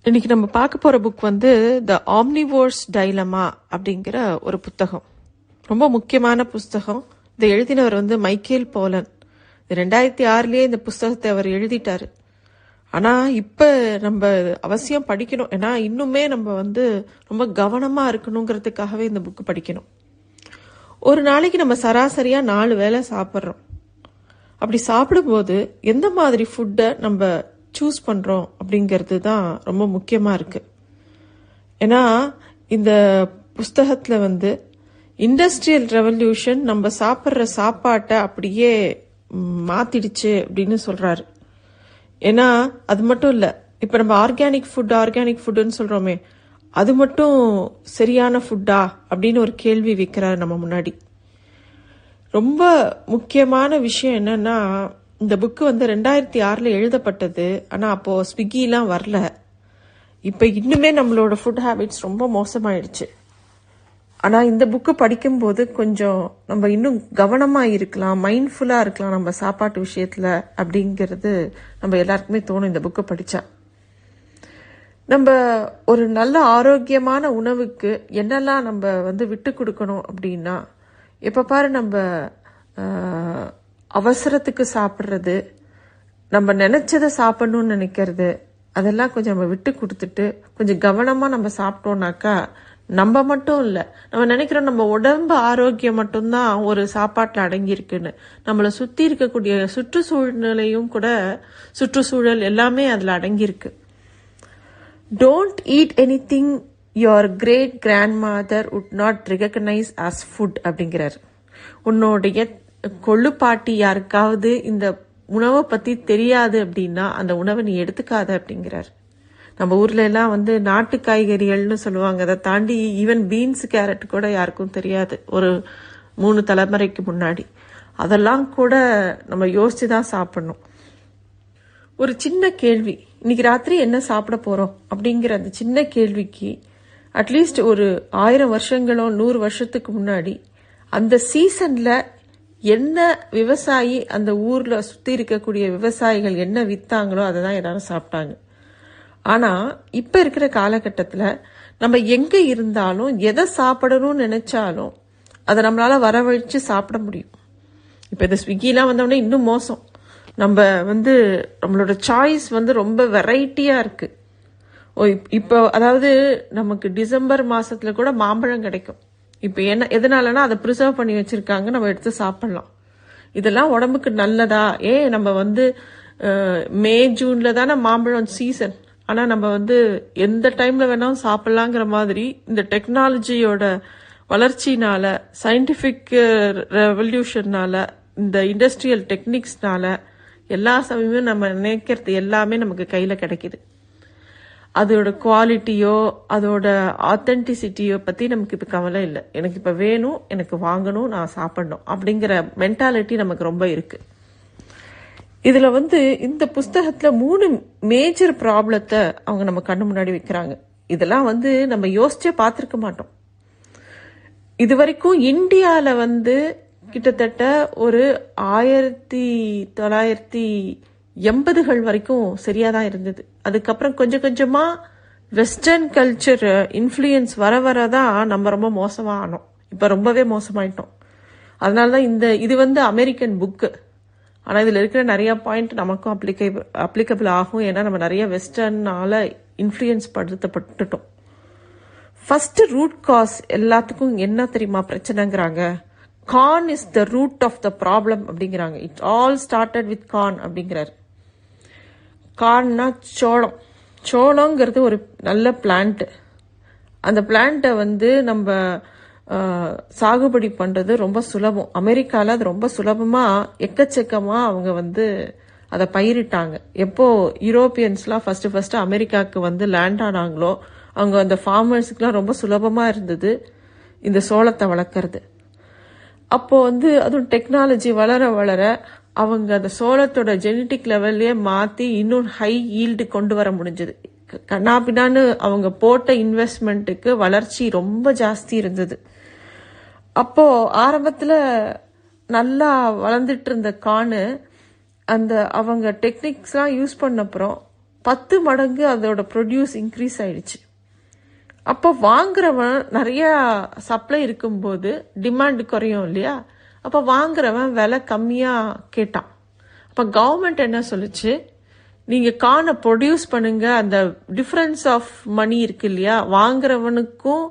இன்னைக்கு நம்ம பார்க்க போற புக் வந்து த ஆம்னிவோர்ஸ் டைலமா அப்படிங்கிற ஒரு புத்தகம். ரொம்ப முக்கியமான புஸ்தகம். இதை எழுதினவர் வந்து மைக்கேல் போலன். 2006 இந்த புஸ்தகத்தை அவர் எழுதிட்டாரு. ஆனா இப்ப நம்ம அவசியம் படிக்கணும். ஏன்னா இன்னுமே நம்ம வந்து ரொம்ப கவனமா இருக்கணுங்கிறதுக்காகவே இந்த புக் படிக்கணும். ஒரு நாளைக்கு நம்ம சராசரியா 4 வேளை சாப்பிட்றோம். அப்படி சாப்பிடும்போது எந்த மாதிரி ஃபுட்டை நம்ம சூஸ் பண்றோம் அப்படிங்கிறது தான் ரொம்ப முக்கியமா இருக்கு. ஏன்னா இந்த புஸ்தகத்துல வந்து இண்டஸ்ட்ரியல் ரெவல்யூஷன் நம்ம சாப்பிட்ற சாப்பாட்டை அப்படியே மாத்திடுச்சு அப்படின்னு சொல்றாரு. ஏன்னா அது மட்டும் இல்ல, இப்ப நம்ம ஆர்கானிக் ஃபுட்டுன்னு சொல்றோமே, அது மட்டும் சரியான ஃபுட்டா அப்படின்னு ஒரு கேள்வி வைக்கிறாரு நம்ம முன்னாடி. ரொம்ப முக்கியமான விஷயம் என்னன்னா, இந்த புக்கு வந்து 2006 எழுதப்பட்டது. ஆனா அப்போ ஸ்விக்கிலாம் வரல. இப்ப இன்னுமே நம்மளோட ஃபுட் ஹேபிட்ஸ் ரொம்ப மோசமாயிடுச்சு. ஆனா இந்த புக்கு படிக்கும்போது கொஞ்சம் நம்ம இன்னும் கவனமா இருக்கலாம், மைண்ட்ஃபுல்லா இருக்கலாம் நம்ம சாப்பாட்டு விஷயத்துல அப்படிங்கிறது நம்ம எல்லாருக்குமே தோணும் இந்த புக்கு படிச்சா. நம்ம ஒரு நல்ல ஆரோக்கியமான உணவுக்கு என்னெல்லாம் நம்ம வந்து விட்டு கொடுக்கணும் அப்படின்னா, எப்ப பாரு நம்ம அவசரத்துக்கு சாப்பிட்றது, நம்ம நினைச்சதை சாப்பிடணும்னு நினைக்கிறது, அதெல்லாம் கொஞ்சம் நம்ம விட்டு கொடுத்துட்டு கொஞ்சம் கவனமா நம்ம சாப்பிட்டோம்னாக்கா, நம்ம மட்டும் இல்ல, நம்ம நினைக்கிறோம் நம்ம உடம்பு ஆரோக்கியம் மட்டும்தான் ஒரு சாப்பாட்டுல அடங்கி இருக்குன்னு. நம்மளை சுத்தி இருக்கக்கூடிய சுற்றுச்சூழ்நிலையும் கூட, சுற்றுச்சூழல் எல்லாமே அதுல அடங்கியிருக்கு. Don't eat anything your great grandmother would not recognise as food அப்படிங்கிறார். உன்னுடைய கொள்ளுப்பாட்டி யாருக்காவது இந்த உணவை பத்தி தெரியாது அப்படின்னா அந்த உணவை நீ எடுத்துக்காத அப்படிங்கிறார். நம்ம ஊர்ல எல்லாம் வந்து நாட்டு காய்கறிகள்னு சொல்லுவாங்க. அதை தாண்டி ஈவன் பீன்ஸ் கேரட் கூட யாருக்கும் தெரியாது ஒரு 3 தலைமுறைக்கு முன்னாடி. அதெல்லாம் கூட நம்ம யோசிச்சுதான் சாப்பிடணும். ஒரு சின்ன கேள்வி, இன்னைக்கு ராத்திரி என்ன சாப்பிட போறோம் அப்படிங்கிற அந்த சின்ன கேள்விக்கு அட்லீஸ்ட் ஒரு 1000 வருஷங்களோ 100 வருஷத்துக்கு முன்னாடி அந்த சீசன்ல என்ன விவசாயி அந்த ஊர்ல சுத்தி இருக்கக்கூடிய விவசாயிகள் என்ன வித்தாங்களோ அதை தான் எல்லாரும் சாப்பிட்டாங்க. ஆனா இப்ப இருக்கிற காலகட்டத்துல நம்ம எங்க இருந்தாலும் எதை சாப்பிடணும்னு நினைச்சாலும் அதை நம்மளால வரவழைச்சு சாப்பிட முடியும். இப்ப இந்த ஸ்விக்கிலாம் வந்தோடனே இன்னும் மோசம். நம்ம வந்து நம்மளோட சாய்ஸ் வந்து ரொம்ப வெரைட்டியா இருக்கு. இப்போ அதாவது நமக்கு டிசம்பர் மாசத்துல கூட மாம்பழம் கிடைக்கும். இப்ப என்ன எதனாலனா அதை ப்ரிசர்வ் பண்ணி வச்சிருக்காங்க, நம்ம எடுத்து சாப்பிடலாம். இதெல்லாம் உடம்புக்கு நல்லதா? நம்ம வந்து மே ஜூன்ல தானே மாம்பழம் சீசன். ஆனா நம்ம வந்து எந்த டைம்ல வேணாலும் சாப்பிடலாங்கிற மாதிரி இந்த டெக்னாலஜியோட வளர்ச்சினால, சயின்டிபிக் ரெவல்யூஷன்னால, இந்த இண்டஸ்ட்ரியல் டெக்னிக்ஸ்னால எல்லா சமயமும் நம்ம நினைக்கிறது எல்லாமே நமக்கு கையில கிடைக்குது. அதோட குவாலிட்டியோ அதோட ஆத்தென்டிசிட்டியோ பத்தி நமக்கு இப்ப கவலை இல்லை. எனக்கு இப்ப வேணும், எனக்கு வாங்கணும், நான் சாப்பிடணும் அப்படிங்கிற மென்டாலிட்டி நமக்கு ரொம்ப இருக்கு. இதுல வந்து இந்த புஸ்தகத்துல 3 மேஜர் ப்ராப்ளத்தை அவங்க நம்ம கண்ணு முன்னாடி வைக்கிறாங்க. இதெல்லாம் வந்து நம்ம யோசிச்சே பார்த்திருக்க மாட்டோம். இது வரைக்கும் இந்தியால வந்து கிட்டத்தட்ட ஒரு 1980கள் வரைக்கும் சரியாதான் இருந்தது. அதுக்கப்புறம் கொஞ்சம் கொஞ்சமா வெஸ்டர்ன் கல்ச்சர் இன்ஃப்ளூயன்ஸ் வர வரதான் நம்ம ரொம்ப மோசமா ஆனோம். இப்ப ரொம்பவே மோசமாயிட்டோம். அதனாலதான் இது வந்து அமெரிக்கன் புக்கு. ஆனா இதுல இருக்கிற நிறைய பாயிண்ட் நமக்கும் அப்ளிகபிள் ஆகும். ஏன்னா நம்ம நிறைய வெஸ்டர்னால இன்ஃப்ளூயன்ஸ் படுத்தப்பட்டுட்டோம். ஃபர்ஸ்ட் ரூட் காஸ் எல்லாத்துக்கும் என்ன தெரியுமா பிரச்சனைங்கிறாங்க? Corn is the root of the problem அப்படிங்கிறாங்க. It all started with corn அப்படிங்கிறாரு. கார்ன்னா சோளங்கிறது ஒரு நல்ல பிளான்ட். அந்த பிளான்ட்டை வந்து நம்ம சாகுபடி பண்றது ரொம்ப சுலபம். அமெரிக்கால அது ரொம்ப சுலபமா எக்கச்சக்கமா அவங்க வந்து அதை பயிரிட்டாங்க. எப்போ யூரோப்பியன்ஸ்லாம் ஃபர்ஸ்ட் அமெரிக்காவுக்கு வந்து லேண்ட் ஆனாங்களோ, அவங்க அந்த ஃபார்மர்ஸுக்குலாம் ரொம்ப சுலபமா இருந்தது இந்த சோளத்தை வளர்க்கறது. அப்போ வந்து அதுவும் டெக்னாலஜி வளர வளர அவங்க அந்த சோளத்தோட ஜெனட்டிக் லெவல்லே மாத்தி இன்னும் ஹை ஈல்டு கொண்டு வர முடிஞ்சது. கண்ணாபின்னான்னு அவங்க போட்ட இன்வெஸ்ட்மெண்ட்டுக்கு வளர்ச்சி ரொம்ப ஜாஸ்தி இருந்தது. அப்போ ஆரம்பத்துல நல்லா வளர்ந்துட்டு இருந்த கார்னு அந்த அவங்க டெக்னிக்ஸ்லாம் யூஸ் பண்ண அப்புறம் 10 மடங்கு அதோட ப்ரொடியூஸ் இன்க்ரீஸ் ஆயிடுச்சு. அப்போ வாங்குறவன் நிறைய சப்ளை இருக்கும்போது டிமாண்ட் குறையும் இல்லையா? அப்போ வாங்குறவன் விலை கம்மியா கேட்டான். அப்போ கவர்மெண்ட் என்ன சொல்லுச்சு, நீங்க கார்னை ப்ரொடியூஸ் பண்ணுங்க, அந்த டிஃபரன்ஸ் ஆஃப் மணி இருக்கு இல்லையா, வாங்குறவனுக்கும்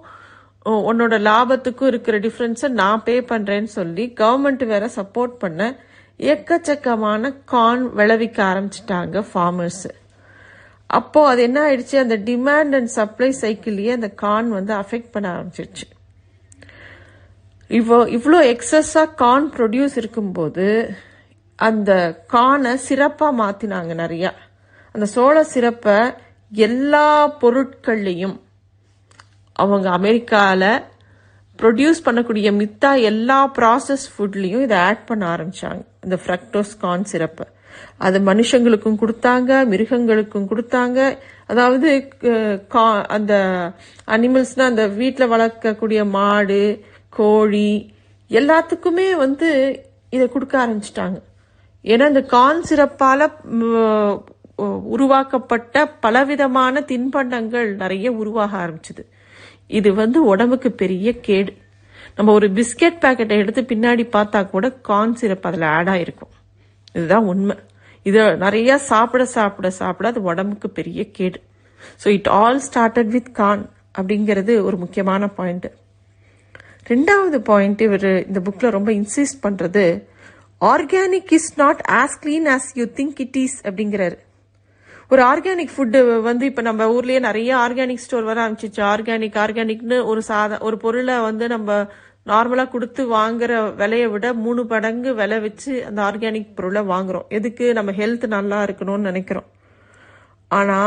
உன்னோட லாபத்துக்கும் இருக்கிற டிஃபரன்ஸை நான் பே பண்றேன்னு சொல்லி கவர்மெண்ட் வேற சப்போர்ட் பண்ண எக்கச்சக்கமான கார்ன் விளைவிக்க ஆரம்பிச்சிட்டாங்க ஃபார்மர்ஸ். அப்போ அது என்ன ஆயிடுச்சு, அந்த டிமாண்ட் அண்ட் சப்ளை சைக்கிள்லயே அந்த கார்ன் வந்து அஃபெக்ட் பண்ண ஆரம்பிச்சிருச்சு. இவ்வளோ எக்ஸஸா கார்ன் ப்ரொடியூஸ் இருக்கும்போது அந்த கார்னை சிறப்பா மாத்தினாங்க நிறைய. அந்த சோள சிறப்பை எல்லா பொருட்கள்லையும் அவங்க அமெரிக்கால ப்ரொடியூஸ் பண்ணக்கூடிய மித்தா எல்லா ப்ராசஸ் ஃபுட்லையும் இதை ஆட் பண்ண ஆரம்பிச்சாங்க, இந்த ஃப்ரக்டோஸ் கார்ன் சிறப்பை. அது மனுஷங்களுக்கும் கொடுத்தாங்க, மிருகங்களுக்கும் கொடுத்தாங்க. அதாவது அந்த அனிமல்ஸ்னா அந்த வீட்டில் வளர்க்கக்கூடிய மாடு, கோழி எல்லாத்துக்குமே வந்து இதை கொடுக்க ஆரம்பிச்சிட்டாங்க. ஏன்னா இந்த கார்ன் சிறப்பால உருவாக்கப்பட்ட பலவிதமான தின்பண்டங்கள் நிறைய உருவாக ஆரம்பிச்சது. இது வந்து உடம்புக்கு பெரிய கேடு. நம்ம ஒரு பிஸ்கெட் பேக்கெட்டை எடுத்து பின்னாடி பார்த்தா கூட கார்ன் சிரப் அதில் ஆட் ஆயிருக்கும். இதுதான் உண்மை. இது நிறைய சாப்பிட சாப்பிட சாப்பிட அது உடம்புக்கு பெரிய கேடு. So it all started with corn அப்படிங்கிறது ஒரு முக்கியமான பாயிண்ட். 2வது பாயிண்ட் இவர் இந்த புக்ல ரொம்ப இன்சிஸ்ட் பண்றது, organic is not as clean as you think it is அப்படிங்கிறாரு. ஒரு ஆர்கானிக் ஃபுட்டு வந்து இப்ப நம்ம ஊர்லயே நிறைய ஆர்கானிக் ஸ்டோர் வர ஆரம்பிச்சிச்சு. ஆர்கானிக்னு ஒரு பொருளை வந்து நம்ம நார்மலா கொடுத்து வாங்குற விலையை விட 3 மடங்கு விலை வச்சு அந்த ஆர்கானிக் பொருளை வாங்குறோம். எதுக்கு? நம்ம ஹெல்த் நல்லா இருக்கணும்னு நினைக்கிறோம். ஆனா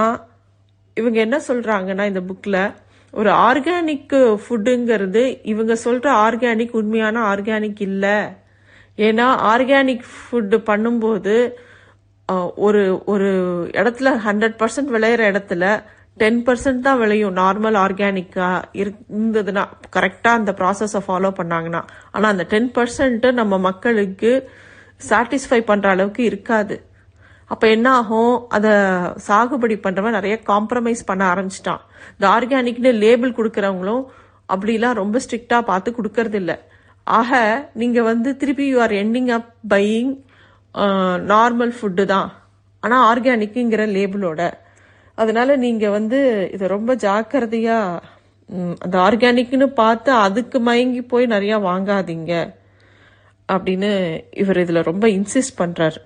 இவங்க என்ன சொல்றாங்கன்னா இந்த புக்ல, ஒரு ஆர்கானிக் ஃபுட்டுங்கிறது இவங்க சொல்ற ஆர்கானிக் உண்மையான ஆர்கானிக் இல்ல. ஏன்னா ஆர்கானிக் ஃபுட்டு பண்ணும்போது ஒரு ஒரு இடத்துல 100% விளையிற இடத்துல 10% தான் விளையும் நார்மல் ஆர்கானிக்கா இருந்ததுன்னா, கரெக்டா அந்த ப்ராசஸை ஃபாலோ பண்ணாங்கன்னா. ஆனா அந்த 10% நம்ம மக்களுக்கு சாட்டிஸ்ஃபை பண்ற அளவுக்கு இருக்காது. அப்ப என்ன ஆகும், அத சாகுபடி பண்றவன் நிறைய காம்ப்ரமைஸ் பண்ண ஆரம்பிச்சிட்டான். இந்த ஆர்கானிக்னு லேபிள் கொடுக்கறவங்களும் அப்படிலாம் ரொம்ப ஸ்ட்ரிக்டா பார்த்து கொடுக்கறது இல்ல. ஆக நீங்க வந்து திருப்பி you are ending up buying normal food தான், ஆனா ஆர்கானிக்குங்கிற லேபிளோட. அதனால நீங்க வந்து இதை ரொம்ப ஜாக்கிரதையா அந்த ஆர்கானிக்னு பார்த்து அதுக்கு மயங்கி போய் நிறைய வாங்காதீங்க அப்படின்னு இவர் இதுல ரொம்ப இன்சிஸ்ட் பண்றாரு.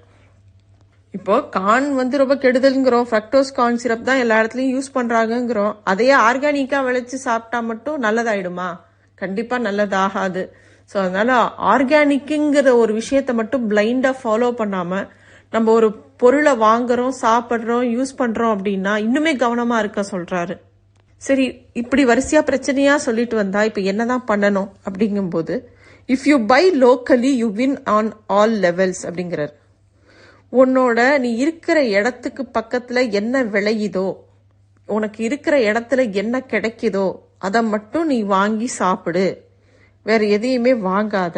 இப்போ கார்ன் வந்து ரொம்ப கெடுதல்ங்கிறோம், ஃப்ரக்டோஸ் கார்ன் சிரப் தான் எல்லா இடத்துலயும் யூஸ் பண்றாங்கிறோம். அதையே ஆர்கானிக்கா விளைச்சு சாப்பிட்டா மட்டும் நல்லதாயிடுமா? கண்டிப்பா நல்லதாகாது. ஸோ அதனால ஆர்கானிக்குங்கிற ஒரு விஷயத்த மட்டும் பிளைண்டா ஃபாலோ பண்ணாம நம்ம ஒரு பொருளை வாங்குறோம், சாப்பிட்றோம், யூஸ் பண்றோம் அப்படின்னா இன்னுமே கவனமா இருக்க சொல்றாரு. சரி, இப்படி வரிசையா பிரச்சனையா சொல்லிட்டு வந்தா இப்ப என்னதான் பண்ணணும் அப்படிங்கும்போது, if you buy locally you win on all levels அப்படிங்கிறாரு. உன்னோட நீ இருக்கிற இடத்துக்கு பக்கத்துல என்ன விளையுதோ, உனக்கு இருக்கிற இடத்துல என்ன கிடைக்குதோ அதை மட்டும் நீ வாங்கி சாப்பிடு, வேற எதையுமே வாங்காத.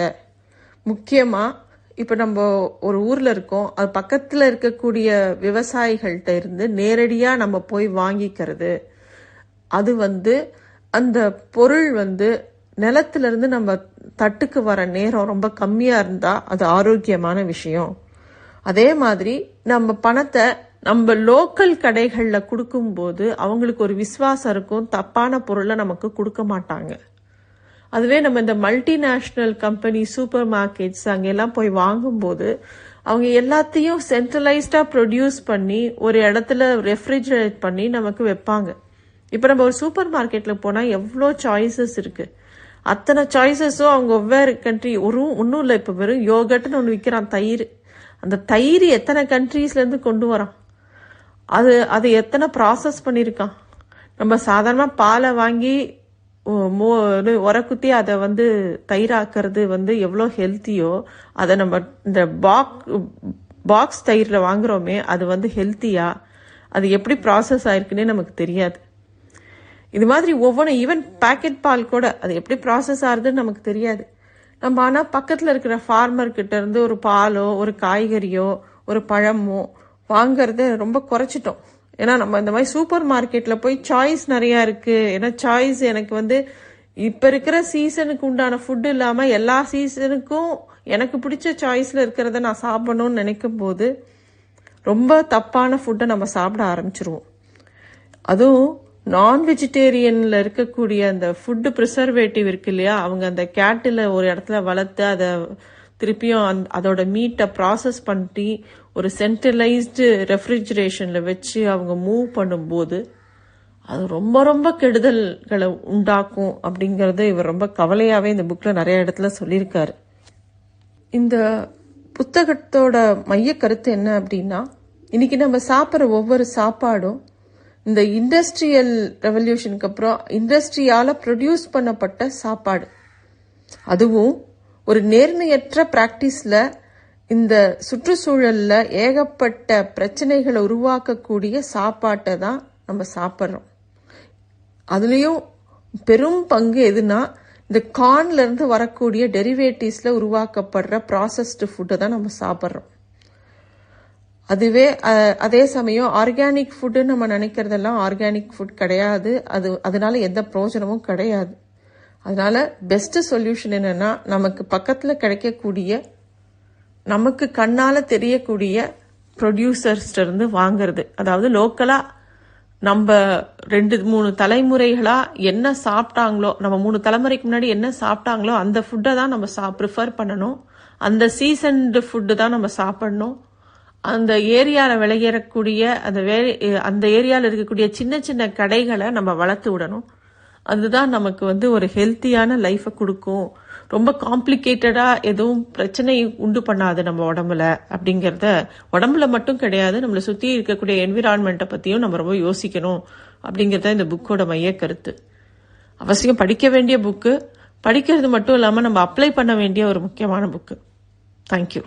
முக்கியமா இப்ப நம்ம ஒரு ஊர்ல இருக்கோம், அது பக்கத்துல இருக்கக்கூடிய விவசாயிகள்கிட்ட இருந்து நேரடியா நம்ம போய் வாங்கிக்கிறது, அது வந்து அந்த பொருள் வந்து நிலத்துல இருந்து நம்ம தட்டுக்கு வர நேரம் ரொம்ப கம்மியா இருந்தா அது ஆரோக்கியமான விஷயம். அதே மாதிரி நம்ம பணத்தை நம்ம லோக்கல் கடைகள்ல கொடுக்கும் போது அவங்களுக்கு ஒரு விசுவாசம் இருக்கும், தப்பான பொருளை நமக்கு கொடுக்க மாட்டாங்க. அதுவே நம்ம இந்த மல்டிநேஷனல் கம்பெனி சூப்பர் மார்க்கெட்ஸ் அங்கெல்லாம் போய் வாங்கும்போது அவங்க எல்லாத்தையும் சென்ட்ரலைஸ்டா ப்ரொடியூஸ் பண்ணி ஒரு இடத்துல ரெஃப்ரிஜரேட் பண்ணி நமக்கு வைப்பாங்க. இப்ப நம்ம ஒரு சூப்பர் மார்க்கெட்ல போனா எவ்வளோ சாய்ஸஸ் இருக்கு. அத்தனை சாய்ஸஸும் அவங்க வெவ்வேறு கண்ட்ரி, ஒன்றும் இல்லை, இப்ப வெறும் யோகட்னு ஒன்று விற்கிறான், தயிர். அந்த தயிர் எத்தனை கண்ட்ரீஸ்ல இருந்து கொண்டு வரான், அது எத்தனை ப்ராசஸ் பண்ணிருக்கான். நம்ம சாதாரணமா பாலை வாங்கி உரக்குத்தி அதை வந்து தயிராக்குறது வந்து எவ்வளோ ஹெல்த்தியோ, அதை நம்ம இந்த பாக்ஸ் தயிர்ல வாங்குறோமே அது வந்து ஹெல்த்தியா, அது எப்படி ப்ராசஸ் ஆயிருக்குன்னே நமக்கு தெரியாது. இது மாதிரி ஒவ்வொன்றும், ஈவன் பேக்கெட் பால் கூட அது எப்படி ப்ராசஸ் ஆகுதுன்னு நமக்கு தெரியாது. நம்ம ஆனா பக்கத்துல இருக்கிற ஃபார்மர் கிட்ட இருந்து ஒரு பாலோ ஒரு காய்கறியோ ஒரு பழமோ வாங்கறத ரொம்ப குறைச்சிட்டோம். ஏன்னா நம்ம இந்த மாதிரி சூப்பர் மார்க்கெட்ல போய் சாய்ஸ் நிறைய இருக்கு. ஏன்னா சாய்ஸ் எனக்கு இப்ப இருக்கிற சீசனுக்கு உண்டான ஃபுட் இல்லாம எல்லா சீசனுக்கும் எனக்கு பிடிச்ச சாய்ஸ்ல இருக்கிறத நான் சாப்பிடணும்னு நினைக்கும் போது ரொம்ப தப்பான ஃபுட்டை நம்ம சாப்பிட ஆரம்பிச்சிருவோம். அதுவும் நான் வெஜிடேரியன்ல இருக்கக்கூடிய அந்த ஃபுட்டு ப்ரிசர்வேட்டிவ் இருக்கு இல்லையா, அவங்க அந்த கேட்டில் ஒரு இடத்துல வளர்த்து அதை திருப்பியும் அதோட மீட்டை ப்ராசஸ் பண்ணி ஒரு சென்ட்ரலைஸ்டு ரெஃப்ரிஜரேஷன்ல வச்சு அவங்க மூவ் பண்ணும்போது அது ரொம்ப ரொம்ப கெடுதல்களை உண்டாக்கும் அப்படிங்கறது இவர் ரொம்ப கவலையாவே இந்த புக்ல நிறைய இடத்துல சொல்லியிருக்காரு. இந்த புத்தகத்தோட மைய கருத்து என்ன அப்படின்னா, இன்னைக்கு நம்ம சாப்பிட்ற ஒவ்வொரு சாப்பாடும் இந்த இண்டஸ்ட்ரியல் ரெவல்யூஷனுக்கு அப்புறம் இண்டஸ்ட்ரியால ப்ரொடியூஸ் பண்ணப்பட்ட சாப்பாடு. அதுவும் ஒரு நேர்மையற்ற பிராக்டிஸ்ல இந்த சுற்றுச்சூழல்ல ஏகப்பட்ட பிரச்சனைகளை உருவாக்கக்கூடிய சாப்பாட்டை தான் நம்ம சாப்பிட்றோம். அதுலயும் பெரும் பங்கு எதுனா இந்த கார்ன்ல இருந்து வரக்கூடிய டெரிவேட்டிவ்ஸ்ல உருவாக்கப்படுற ப்ராசஸ்டு ஃபுட்டை தான் நம்ம சாப்பிட்றோம். அதுவே அதே சமயம் ஆர்கானிக் ஃபுட்டு நம்ம நினைக்கிறதெல்லாம் ஆர்கானிக் ஃபுட் கிடையாது. அதனால எந்த பிரயோஜனமும் கிடையாது. அதனால பெஸ்ட் சொல்யூஷன் என்னன்னா, நமக்கு பக்கத்துல கிடைக்கக்கூடிய நமக்கு கண்ணால தெரியக்கூடிய ப்ரொடியூசர்ஸ் இருந்து வாங்குறது. அதாவது லோக்கலா நம்ம 2-3 தலைமுறைகளா என்ன சாப்பிட்டாங்களோ, நம்ம 3 தலைமுறைக்கு முன்னாடி என்ன சாப்பிட்டாங்களோ அந்த ஃபுட்டை தான் நம்ம ப்ரிஃபர் பண்ணணும். அந்த சீசன்டு ஃபுட்டு தான் நம்ம சாப்பிடணும். அந்த ஏரியால விளையக்கூடிய அந்த ஏரியால இருக்கக்கூடிய சின்ன சின்ன கடைகளை நம்ம வளர்த்து விடணும். அதுதான் நமக்கு ஒரு ஹெல்த்தியான லைஃபை கொடுக்கும். ரொம்ப காம்ப்ளிகேட்டடா எதுவும் பிரச்சனை உண்டு பண்ணாது நம்ம உடம்புல. அப்படிங்கறத உடம்புல மட்டும் கிடையாது, நம்மளை சுத்தி இருக்கக்கூடிய என்விரான்மெண்ட்டை பத்தியும் நம்ம ரொம்ப யோசிக்கணும் அப்படிங்கறத இந்த புக்கோட மைய கருத்து. அவசியம் படிக்க வேண்டிய புக்கு, படிக்கிறது மட்டும் இல்லாம நம்ம அப்ளை பண்ண வேண்டிய ஒரு முக்கியமான புக்கு. தேங்க்யூ.